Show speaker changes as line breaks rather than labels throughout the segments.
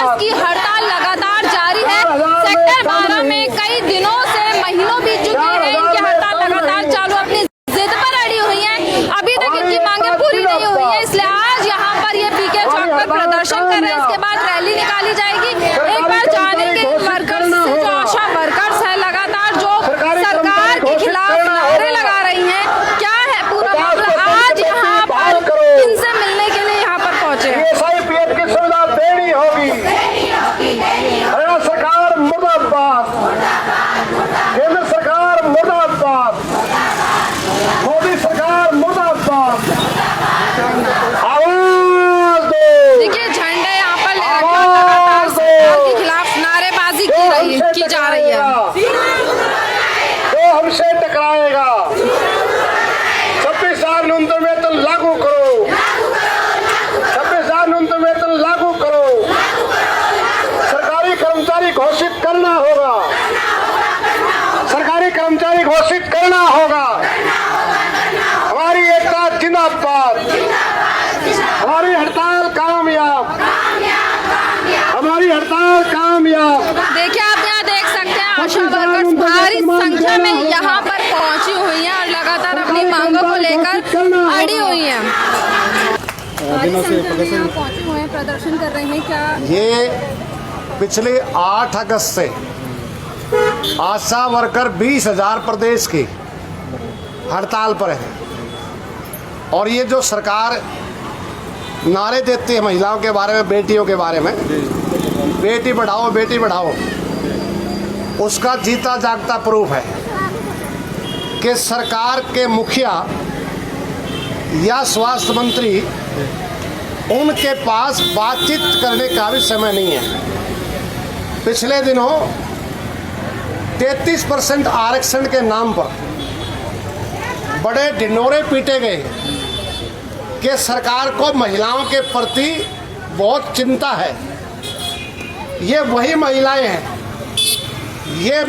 Police की हड़ताल लगातार जारी है। सेक्टर 12 में कई दिनों से महीनों बीत चुके हैं, इनकी हड़ताल लगातार चालू, अपनी जिद पर अड़ी हुई है। अभी तक इनकी मांगे पूरी नहीं हुई है, इसलिए आज यहाँ पर ये पीके चौक पर प्रदर्शन कर रहे हैं। इसके बाद रैली निकाली जाएगी। एक बार जानेंगे वर्कर्स से, जो आशा वर्कर्स है लगातार जो सरकार के खिलाफ नारे लगा रही हैं, क्या है पूरा मामला। आज यहाँ पर इनसे मिलने के लिए यहाँ पर पहुंचे हैं।
SIPF की सुविधा देनी होगी। हरियाणा सरकार मुर्दाबाद, केंद्र सरकार मुर्दाबाद, मोदी सरकार मुर्दाबाद। आवाज दो।
देखिए झंडे यहाँ पर ले रखे हैं, लगातार सरकार के खिलाफ नारेबाजी की जा रही है।
तो हमसे टकराएगा। 26,000 न्यूनतम वेतन लागू करो। 26,000 न्यूनतम वेतन लागू करो। सरकारी कर्मचारी घोषित करना होगा। सरकारी कर्मचारी घोषित करना होगा। हमारी एकता जिंदाबाद। हमारी हड़ताल कामयाब। हमारी हड़ताल कामयाब।
देखिए आप यहाँ देख सकते हैं, आशा वर्कर्स भारी संख्या में यहाँ पर पहुंची हुई हैं और लगातार अपनी मांगों को लेकर अड़ी हुई हैं। भारी संख्या में यहाँ पहुंचे हुए हैं, प्रदर्शन कर रहे हैं। क्या
ये पिछले 8 अगस्त से आशा वर्कर 20,000 प्रदेश की हड़ताल पर है। और ये जो सरकार नारे देती है महिलाओं के बारे में, बेटियों के बारे में, बेटी बढ़ाओ बेटी बढ़ाओ, उसका जीता जागता प्रूफ है कि सरकार के मुखिया या स्वास्थ्य मंत्री, उनके पास बातचीत करने का भी समय नहीं है। पिछले दिनों 33% आरक्षण के नाम पर बड़े ढिंढोरे पीटे गए कि सरकार को महिलाओं के प्रति बहुत चिंता है। ये वही महिलाएं हैं, ये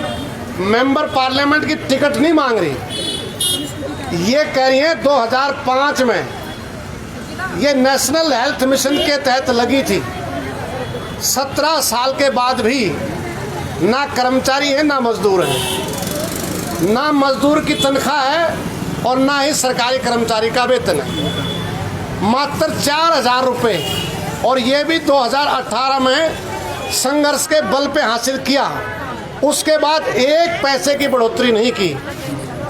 मेंबर पार्लियामेंट की टिकट नहीं मांग रही। ये कह रही है 2005 में ये नेशनल हेल्थ मिशन के तहत लगी थी। 17 साल के बाद भी ना कर्मचारी है ना मजदूर है, ना मजदूर की तनख्वाह है और ना ही सरकारी कर्मचारी का वेतन है। मात्र 4,000 रुपये, और ये भी 2018 में संघर्ष के बल पे हासिल किया। उसके बाद एक पैसे की बढ़ोतरी नहीं की।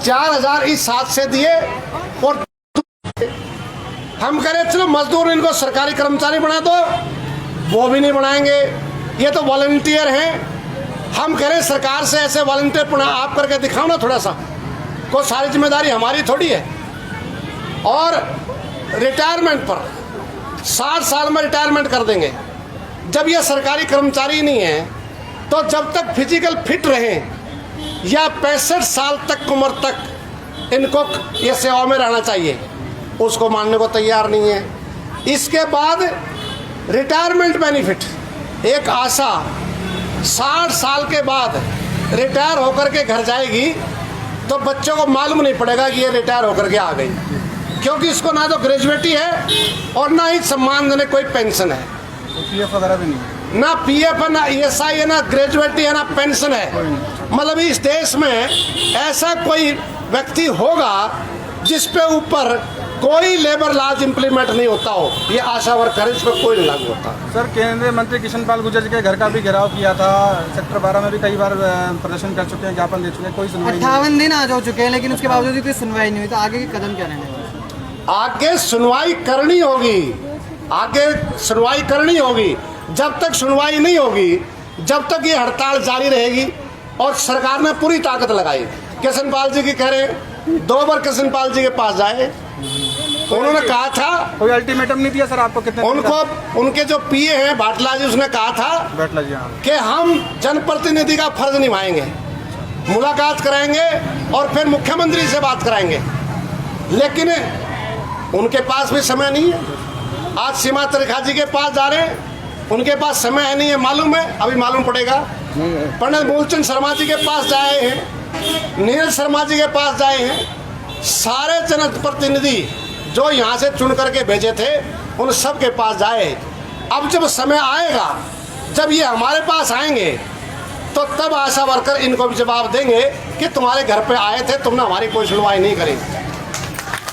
4,000 इस हाथ से दिए और हम कह रहे चलो मजदूर इनको सरकारी कर्मचारी बना दो, वो भी नहीं बनाएंगे, ये तो वॉलंटियर हैं। हम कह रहे सरकार से ऐसे वॉलंटियर आप करके दिखाओ ना थोड़ा सा, को सारी जिम्मेदारी हमारी थोड़ी है। और रिटायरमेंट पर 60 साल में रिटायरमेंट कर देंगे। जब ये सरकारी कर्मचारी नहीं है तो जब तक फिजिकल फिट रहे या 65 साल तक उम्र तक इनको ये सेवा में रहना चाहिए, उसको मानने को तैयार नहीं है। इसके बाद रिटायरमेंट बेनिफिट, एक आशा 60 साल के बाद रिटायर होकर के घर जाएगी तो बच्चों को मालूम नहीं पड़ेगा कि ये रिटायर होकर के आ गई, क्योंकि इसको ना तो ग्रेजुएटी है और ना ही सम्मानजनक कोई पेंशन है।
पीएफ वगैरह भी नहीं,
ना पीएफ है, ना ESI है, ना ग्रेजुएटी है, ना पेंशन है। मतलब इस देश में ऐसा कोई व्यक्ति होगा जिस पे ऊपर कोई लेबर लॉज इम्प्लीमेंट नहीं होता हो। ये आशा वर्कर इस पर कोई नहीं लागू होता।
सर केंद्रीय मंत्री कृष्ण पाल गुर्जर के घर का भी घेराव किया था। सेक्टर 12 में भी कई बार प्रदर्शन कर चुके हैं, ज्ञापन दे चुके हैं, कोई सुनवाई
58 दिन आज हो चुके हैं, लेकिन उसके बावजूद कोई सुनवाई नहीं हुई। तो आगे के कदम क्या रहने वाले?
आगे सुनवाई करनी होगी, आगे सुनवाई करनी होगी। जब तक सुनवाई नहीं होगी, जब तक ये हड़ताल जारी रहेगी। और सरकार ने पूरी ताकत लगाई। कृष्ण पाल जी की कह रहे हैं 2 बार कृष्ण पाल जी के पास जाए, उन्होंने कहा था,
कोई अल्टीमेटम नहीं दिया सर आपको? कितने
उनको उनके जो पीए हैं भाटला जी, उसने कहा था कि हम जनप्रतिनिधि का फर्ज निभाएंगे, मुलाकात कराएंगे और फिर मुख्यमंत्री से बात कराएंगे। लेकिन उनके पास भी समय नहीं है। आज सीमा त्रिखा जी के पास जा रहे हैं, उनके पास समय नहीं है, मालूम है, अभी मालूम पड़ेगा। पंडित मूलचंद शर्मा जी के पास जाए हैं, नीरज शर्मा जी के पास जाए हैं। सारे जनप्रतिनिधि जो यहाँ से चुन करके भेजे थे, उन सब के पास जाए। अब जब समय आएगा जब ये हमारे पास आएंगे तो तब आशा वर्कर इनको भी जवाब देंगे कि तुम्हारे घर पे आए थे, तुमने हमारी कोई सुनवाई नहीं करी।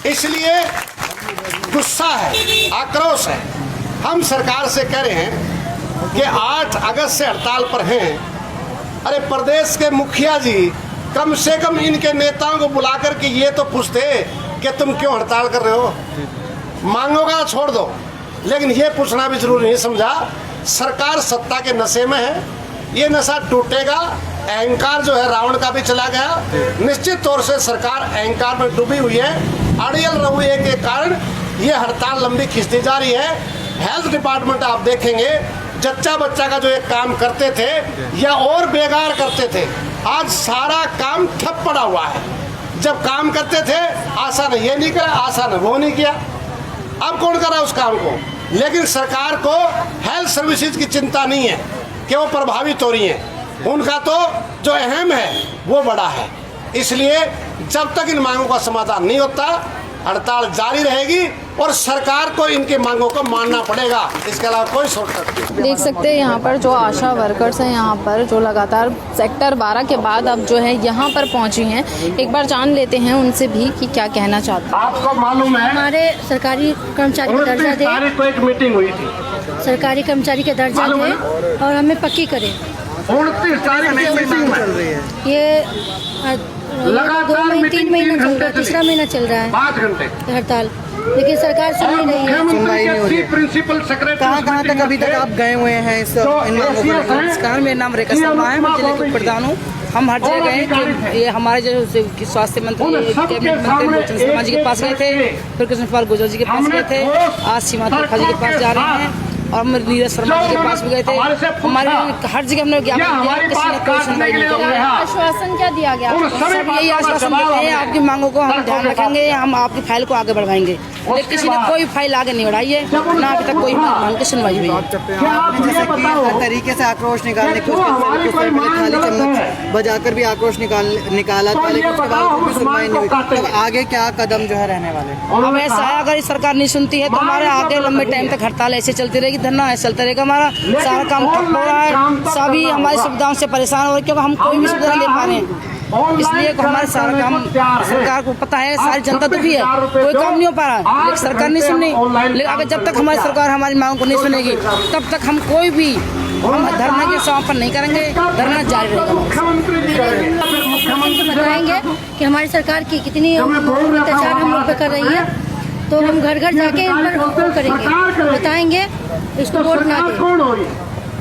इसलिए गुस्सा है, आक्रोश है। हम सरकार से कह रहे हैं कि 8 अगस्त से हड़ताल पर हैं। अरे प्रदेश के मुखिया जी कम से कम इनके नेताओं को बुला कर के ये तो पूछते कि तुम क्यों हड़ताल कर रहे हो। मांगों का छोड़ दो, लेकिन ये पूछना भी जरूरी नहीं समझा। सरकार सत्ता के नशे में है, ये नशा टूटेगा। अहंकार जो है रावण का भी चला गया। निश्चित तौर से सरकार अहंकार में डूबी हुई है। अड़ियल रवैये के कारण ये हड़ताल लंबी खींचती जा रही है। हेल्थ डिपार्टमेंट आप देखेंगे, जच्चा बच्चा का जो एक काम करते थे या और बेकार करते थे, आज सारा काम ठप पड़ा हुआ है। जब काम करते थे आशा ने ये नहीं करा, आशा ने वो नहीं किया, अब कौन कर रहा है उस काम को। लेकिन सरकार को हेल्थ सर्विसेज की चिंता नहीं है कि वो प्रभावित हो रही हैं। उनका तो जो अहम है वो बड़ा है। इसलिए जब तक इन मांगों का समाधान नहीं होता, हड़ताल जारी रहेगी और सरकार को इनकी मांगों को मानना पड़ेगा। इसके अलावा कोई शॉर्टकट नहीं।
देख सकते हैं यहाँ पर जो आशा वर्कर्स हैं यहाँ पर जो लगातार सेक्टर 12 के बाद अब जो है यहाँ पर पहुँची हैं। एक बार जान लेते हैं उनसे भी कि क्या कहना चाहते हैं।
आपको मालूम है
हमारे सरकारी कर्मचारी का दर्जा दे,
तारीख को एक मीटिंग हुई थी,
सरकारी कर्मचारी का दर्जा दे और हमें पक्की करे।
29 तारीख की मीटिंग
चल रही है।
ये
लगातार
2 महीने 3 महीना चल रहा है, तीसरा महीना चल रहा है
5 घंटे
हड़ताल, लेकिन सरकार सुन नहीं रही है।
सुनवाई नहीं हो रही है।
प्रिंसिपल सेक्रेटरी
कहाँ तक अभी तक आप गए हुए हैं इस इन मांगों को लेकर?
नमस्कार, मेरा नाम रेखा शर्मा है, मैं जिले के प्रधान हूँ। हम हर जगह गए कि ये हमारे जो स्वास्थ्य मंत्री कैबिनेट मंत्री लोचन शर्मा जी के पास गए थे, फिर कृष्ण पाल गुर्जर जी के पास गए थे, आज सीमा त्रिखा जी के पास जा रहे हैं और हम नीरज शर्मा जी के पास भी गए थे। हमारे हर जगह हमने ज्ञापन दिया, किसी ने कोई सुनवाई नहीं करी है।
आश्वासन क्या दिया गया?
सब यही आश्वासन देते हैं, आपकी मांगों को हम ध्यान रखेंगे, हम आपकी फाइल को आगे बढ़ाएंगे। लेकिन किसी ने कोई फाइल आगे नहीं बढ़ाई है, ना अभी तक कोई मांग की सुनवाई हुई है।
जैसे कि हर तरीके से आक्रोश निकालने की कोशिश की, थाली चम्मच बजाकर भी आक्रोश निकाला था, लेकिन उसके बाद कोई सुनवाई नहीं हुई। तो आगे क्या कदम जो है रहने वाले?
अब ऐसा है, अगर इस सरकार नहीं सुनती है तो हमारे आगे लंबे टाइम तक हड़ताल ऐसे चलती रहेगी, धरना ऐसे चलता रहेगा। हमारा सारा काम ठप हो रहा है, सभी हमारी सुविधाओं से परेशान हो रहे हैं क्योंकि हम कोई भी सुविधा नहीं ले पा रहे हैं। इसलिए हमारे सारा काम सरकार को पता है, सारी जनता दुखी है, कोई काम नहीं हो पा रहा है, लेकिन सरकार नहीं सुन रही। लेकिन अगर जब तक हमारी सरकार हमारी मांगों को नहीं सुनेगी तब तक हम कोई भी धरना के समापन नहीं करेंगे, धरना जारी रहेगा।
मुख्यमंत्री बताएंगे कि हमारी सरकार की कितनी अत्याचार हम लोग पे कर रही है, तो हम घर घर जाके इन पर वो करेंगे, बताएंगे, इसको वोट ना दें,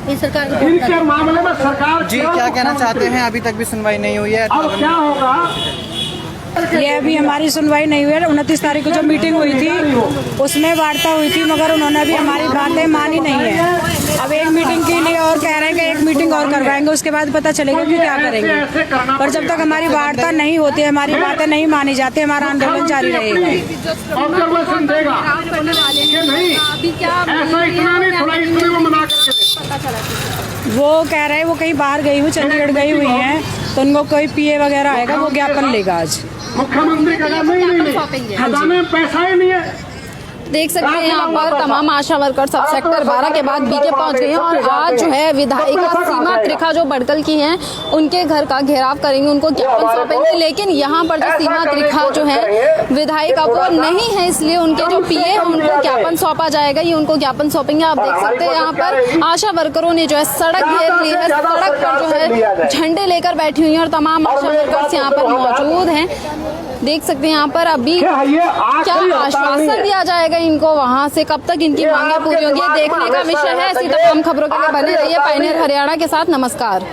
इस सरकार को वोट ना दें।
मामले में सरकार
जी क्या कहना चाहते हैं? अभी तक भी सुनवाई नहीं हुई है।
अब क्या होगा?
ये अभी हमारी सुनवाई नहीं हुई है। 29 तारीख को जो मीटिंग हुई थी उसमें वार्ता हुई थी, मगर उन्होंने अभी हमारी बातें मानी नहीं है। अब एक मीटिंग के लिए और कह रहे हैं कि एक मीटिंग और करवाएंगे, उसके बाद पता चलेगा कि क्या करेंगे। पर जब तक हमारी वार्ता नहीं होती है, हमारी बातें नहीं मानी जाती, हमारा आंदोलन जारी रहेगा।
ऑब्जर्वेशन देगा कि नहीं, ऐसा इतना नहीं, थोड़ा इसमें वो मना करके
वो कह रहे हैं वो कहीं बाहर गई हुई, चंडीगढ़ गई हुई हैं, तो उनको कोई पीए वगैरह आएगा, वो ज्ञापन लेगा आज।
मुख्यमंत्री का नहीं, खजाने में पैसा ही नहीं है।
देख सकते हैं यहाँ पर तमाम आशा वर्कर सब सेक्टर 12 के बाद बीके पहुंच गए हैं और आज जो है विधायिका सीमा त्रिखा जो बड़कल की हैं उनके घर का घेराव करेंगे, उनको ज्ञापन सौंपेंगे। लेकिन यहाँ पर जो सीमा त्रिखा जो है विधायिका वो नहीं है, इसलिए उनके जो पीए हैं उनको ज्ञापन सौंपा जाएगा, ये उनको ज्ञापन सौंपेंगे। आप देख सकते हैं यहाँ पर आशा वर्करों ने जो है सड़क घेर ली है, सड़क पर जो है झंडे लेकर बैठी हुई है और तमाम आशा वर्कर्स यहाँ पर मौजूद हैं। देख सकते हैं यहाँ पर अभी क्या आश्वासन दिया जाएगा इनको, वहाँ से कब तक इनकी मांगे पूरी होंगी देखने का विषय है। इसी तमाम खबरों के लिए बने रहिए पायनियर हरियाणा के साथ। नमस्कार।